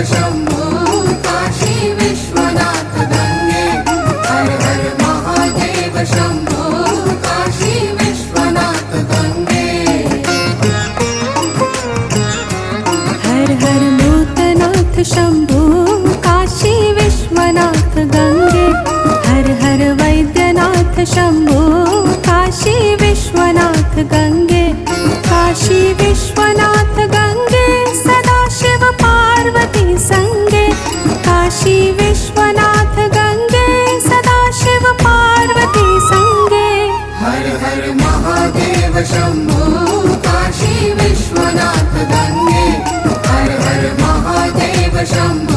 शंभो काशी विश्वनाथ गंगे हर हर महादेव शंभो काशी विश्वनाथ गंगे हर हर भूतनाथ शंभो काशी विश्वनाथ गंगे हर हर वैद्यनाथ शंभो काशी विश्वनाथ गंगे काशी विश्वनाथ गंगे सदाशिव पार्वती संगे काशी विश्वनाथ गंगे सदाशिव पार्वती संगे हर हर महादेव शंभो काशी विश्वनाथ गंगे हर हर महादेव शंभो